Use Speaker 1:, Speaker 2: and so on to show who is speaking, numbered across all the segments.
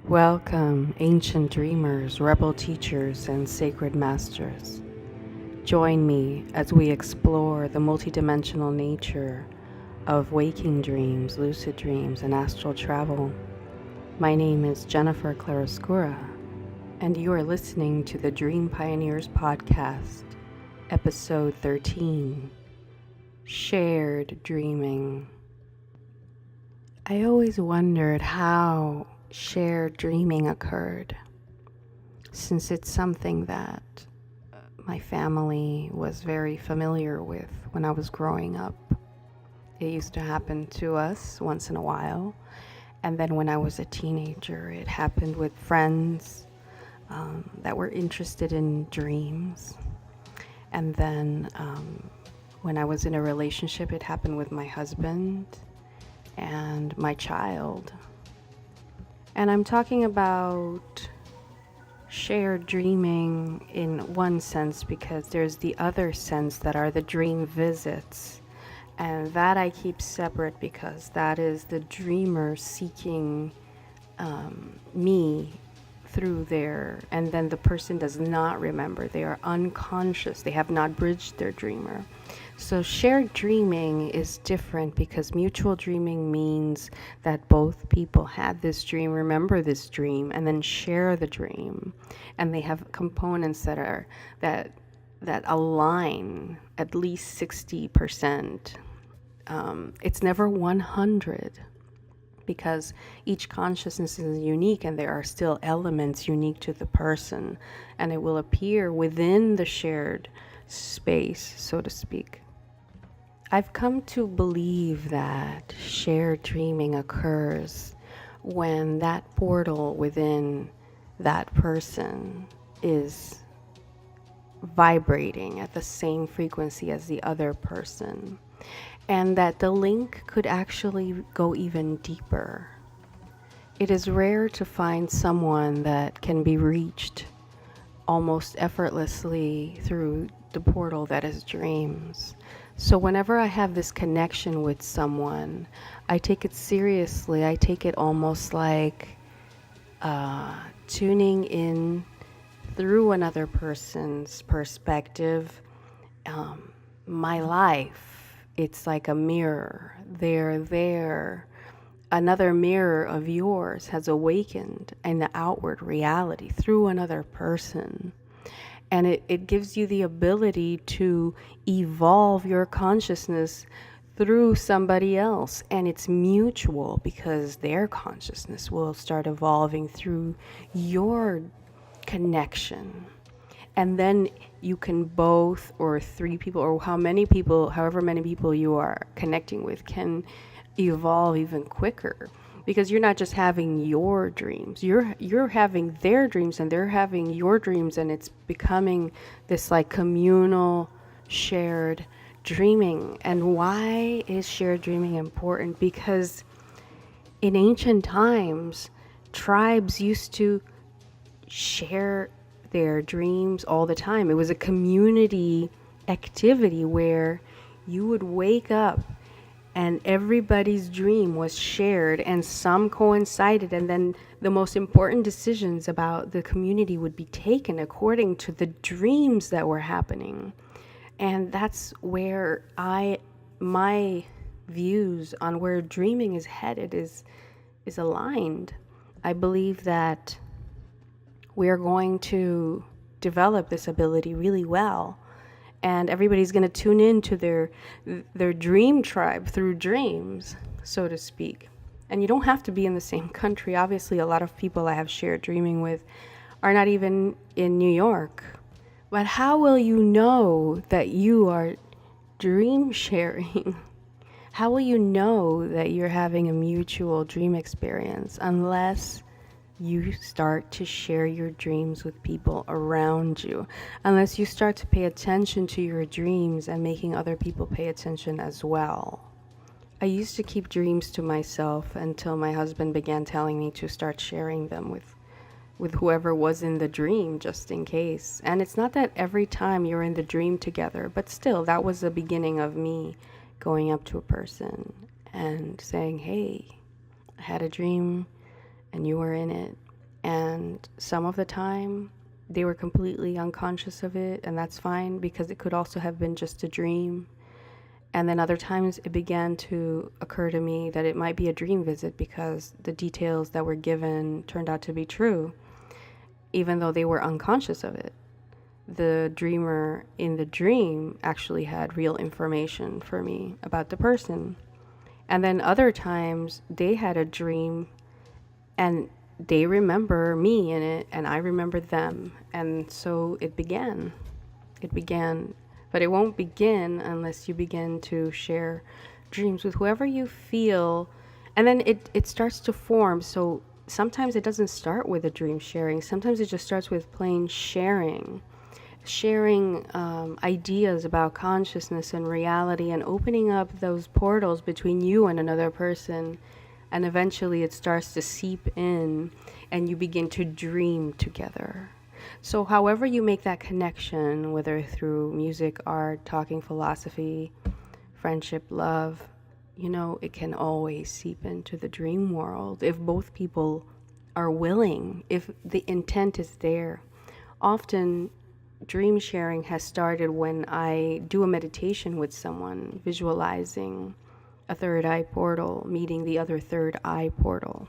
Speaker 1: Welcome, ancient dreamers, rebel teachers, and sacred masters. Join me as we explore the multidimensional nature of waking dreams, lucid dreams, and astral travel. My name is Jennifer Claroscura, and you are listening to the Dream Pioneers Podcast, Episode 13, Shared Dreaming. I always wondered how shared dreaming occurred, since it's something that my family was very familiar with when I was growing up. It used to happen to us once in a while, and then when I was a teenager, it happened with friends that were interested in dreams. And then when I was in a relationship, it happened with my husband and my child. And I'm talking about shared dreaming in one sense because there's the other sense that are the dream visits. And that I keep separate because that is the dreamer seeking me through and then the person does not remember. They are unconscious. They have not bridged their dreamer. So shared dreaming is different because mutual dreaming means that both people had this dream, remember this dream, and then share the dream. And they have components that align at least 60%. It's never 100 because each consciousness is unique and there are still elements unique to the person, and it will appear within the shared space, so to speak. I've come to believe that shared dreaming occurs when that portal within that person is vibrating at the same frequency as the other person, and that the link could actually go even deeper. It is rare to find someone that can be reached almost effortlessly through the portal that is dreams. So whenever I have this connection with someone, I take it seriously. I take it almost like tuning in through another person's perspective. My life, it's like a mirror. They're there. Another mirror of yours has awakened in the outward reality through another person. And it gives you the ability to evolve your consciousness through somebody else. And it's mutual because their consciousness will start evolving through your connection. And then you can both, or three people, or however many people you are connecting with, can evolve even quicker. Because you're not just having your dreams, you're having their dreams and they're having your dreams, and it's becoming this like communal shared dreaming. And why is shared dreaming important? Because in ancient times, tribes used to share their dreams all the time. It was a community activity where you would wake up and everybody's dream was shared, and some coincided, and then the most important decisions about the community would be taken according to the dreams that were happening. And that's where my views on where dreaming is headed is aligned. I believe that we are going to develop this ability really well, and everybody's going to tune into their dream tribe through dreams, so to speak. And you don't have to be in the same country. Obviously, a lot of people I have shared dreaming with are not even in New York. But how will you know that you are dream sharing? How will you know that you're having a mutual dream experience unless you start to share your dreams with people around you, unless you start to pay attention to your dreams and making other people pay attention as well? I used to keep dreams to myself until my husband began telling me to start sharing them with whoever was in the dream, just in case. And it's not that every time you're in the dream together, but still, that was the beginning of me going up to a person and saying, hey, I had a dream and you were in it. And some of the time, they were completely unconscious of it, and that's fine because it could also have been just a dream. And then other times it began to occur to me that it might be a dream visit because the details that were given turned out to be true, even though they were unconscious of it. The dreamer in the dream actually had real information for me about the person. And then other times they had a dream and they remember me in it and I remember them. And so it began. It began. But it won't begin unless you begin to share dreams with whoever you feel. And then it starts to form. So sometimes it doesn't start with a dream sharing. Sometimes it just starts with plain sharing. Sharing ideas about consciousness and reality and opening up those portals between you and another person. And eventually it starts to seep in and you begin to dream together. So however you make that connection, whether through music, art, talking philosophy, friendship, love, it can always seep into the dream world if both people are willing, if the intent is there. Often dream sharing has started when I do a meditation with someone, visualizing a third eye portal, meeting the other third eye portal,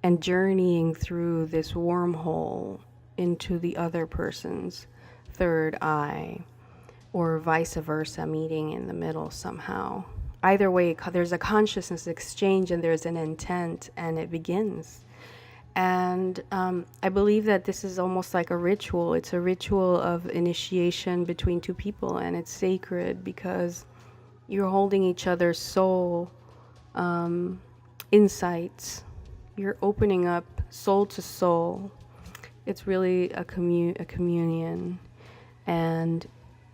Speaker 1: and journeying through this wormhole into the other person's third eye, or vice versa, meeting in the middle somehow. Either way, there's a consciousness exchange and there's an intent, and it begins. And I believe that this is almost like a ritual. It's a ritual of initiation between two people, and it's sacred because you're holding each other's soul insights. You're opening up soul to soul. It's really a communion. And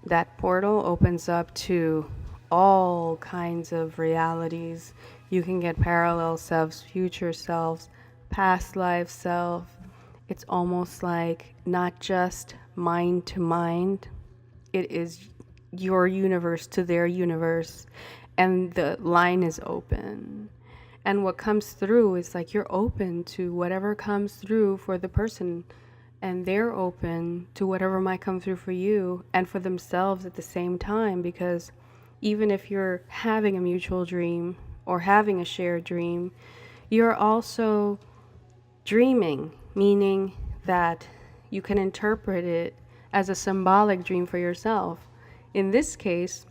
Speaker 1: that portal opens up to all kinds of realities. You can get parallel selves, future selves, past life self. It's almost like not just mind to mind. It is your universe to their universe, and the line is open. And what comes through is like you're open to whatever comes through for the person, and they're open to whatever might come through for you and for themselves at the same time. Because even if you're having a mutual dream or having a shared dream, you're also dreaming, meaning that you can interpret it as a symbolic dream for yourself. In this case,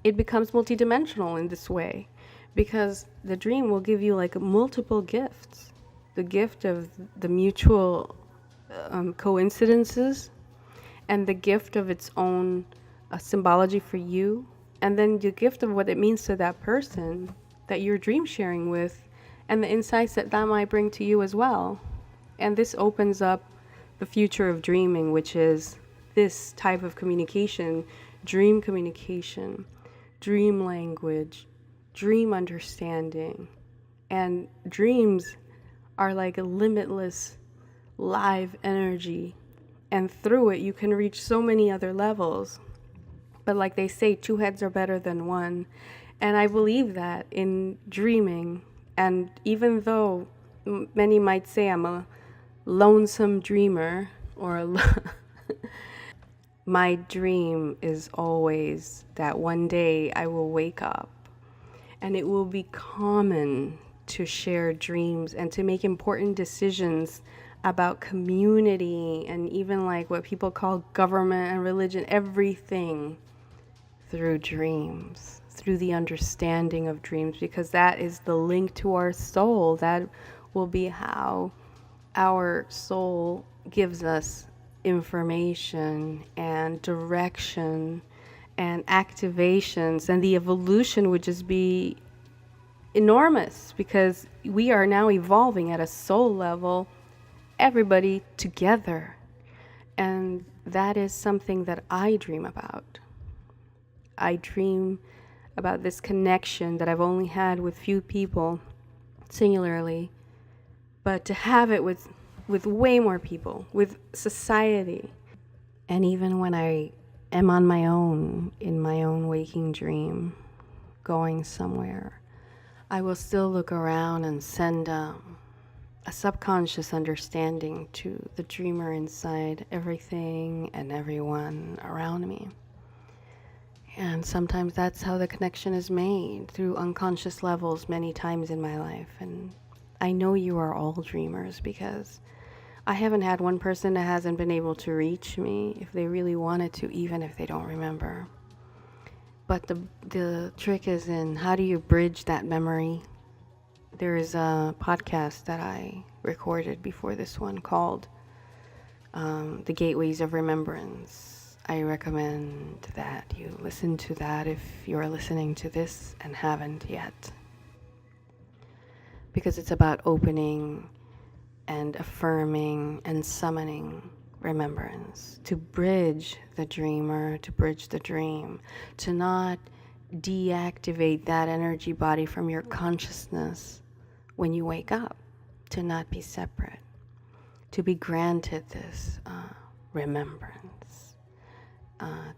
Speaker 1: it becomes multidimensional in this way because the dream will give you like multiple gifts. The gift of the mutual coincidences, and the gift of its own symbology for you, and then the gift of what it means to that person that you're dream sharing with, and the insights that that might bring to you as well. And this opens up the future of dreaming, which is this type of communication, dream communication, dream language, dream understanding. And dreams are like a limitless live energy. And through it, you can reach so many other levels. But like they say, two heads are better than one. And I believe that in dreaming. And even though many might say I'm a lonesome dreamer, or my dream is always that one day I will wake up and it will be common to share dreams and to make important decisions about community and even like what people call government and religion, everything through dreams, through the understanding of dreams, because that is the link to our soul. That will be how our soul gives us information and direction and activations, and the evolution would just be enormous because we are now evolving at a soul level, everybody together. And that is something that I dream about. I dream about this connection that I've only had with few people singularly, but to have it with way more people, with society. And even when I am on my own, in my own waking dream, going somewhere, I will still look around and send a subconscious understanding to the dreamer inside everything and everyone around me. And sometimes that's how the connection is made, through unconscious levels many times in my life. And I know you are all dreamers, because I haven't had one person that hasn't been able to reach me if they really wanted to, even if they don't remember. But the trick is in, how do you bridge that memory? There is a podcast that I recorded before this one called The Gateways of Remembrance. I recommend that you listen to that if you're listening to this and haven't yet, because it's about opening and affirming and summoning remembrance to bridge the dreamer, to bridge the dream, to not deactivate that energy body from your consciousness when you wake up, to not be separate, to be granted this remembrance,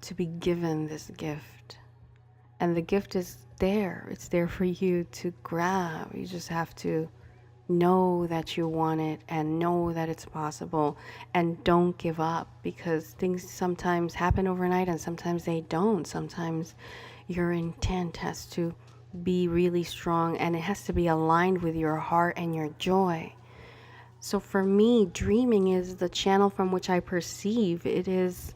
Speaker 1: to be given this gift. And the gift is there. It's there for you to grab. You just have to know that you want it and know that it's possible, and don't give up, because things sometimes happen overnight and sometimes they don't. Sometimes your intent has to be really strong, and it has to be aligned with your heart and your joy. So for me, dreaming is the channel from which I perceive. It is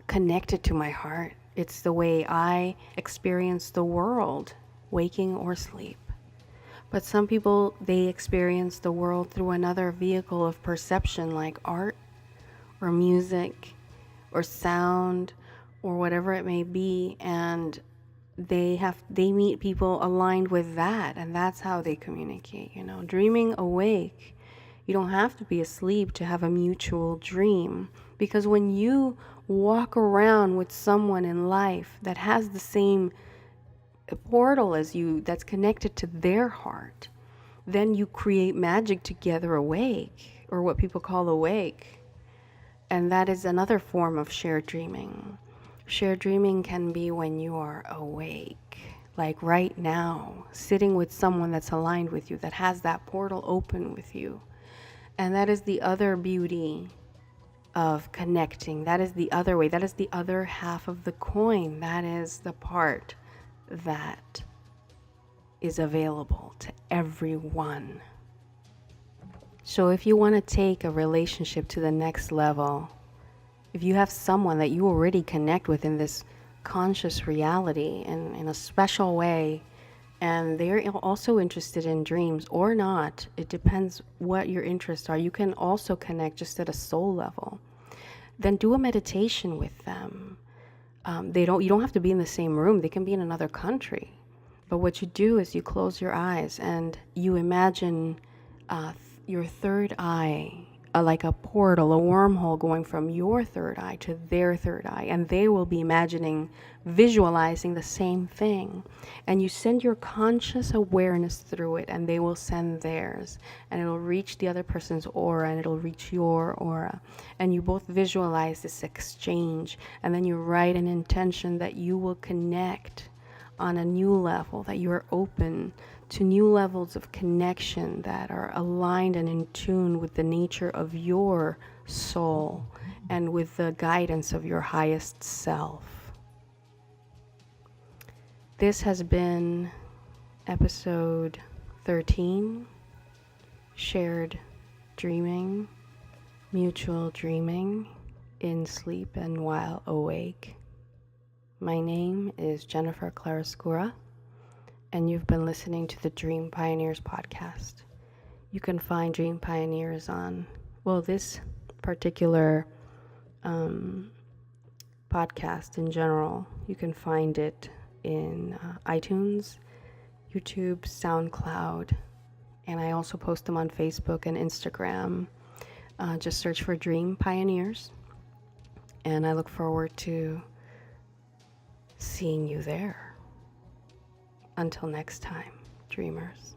Speaker 1: connected to my heart. It's the way I experience the world, waking or sleep. But some people, they experience the world through another vehicle of perception, like art or music or sound or whatever it may be, and they meet people aligned with that, and that's how they communicate. Dreaming awake, you don't have to be asleep to have a mutual dream, because when you walk around with someone in life that has the same portal as you, that's connected to their heart, then you create magic together awake, or what people call awake. And that is another form of shared dreaming. Shared dreaming can be when you are awake, like right now, sitting with someone that's aligned with you, that has that portal open with you. And that is the other beauty of connecting. That is the other way. That is the other half of the coin. That is the part that is available to everyone. So if you want to take a relationship to the next level, if you have someone that you already connect with in this conscious reality and in a special way, and they're also interested in dreams or not, it depends what your interests are. You can also connect just at a soul level. Then do a meditation with them. You don't have to be in the same room. They can be in another country. But what you do is you close your eyes and you imagine your third eye, like a portal, a wormhole going from your third eye to their third eye. And they will be visualizing the same thing. And you send your conscious awareness through it, and they will send theirs. And it'll reach the other person's aura, and it'll reach your aura. And you both visualize this exchange. And then you write an intention that you will connect on a new level, that you are open to new levels of connection that are aligned and in tune with the nature of your soul and with the guidance of your highest self. This has been episode 13, Shared Dreaming, Mutual Dreaming in Sleep and While Awake. My name is Jennifer Clarascura, and you've been listening to the Dream Pioneers podcast. You can find Dream Pioneers on, this particular podcast in general, you can find it in iTunes, YouTube, SoundCloud, and I also post them on Facebook and Instagram. Just search for Dream Pioneers, and I look forward to seeing you there. Until next time, dreamers.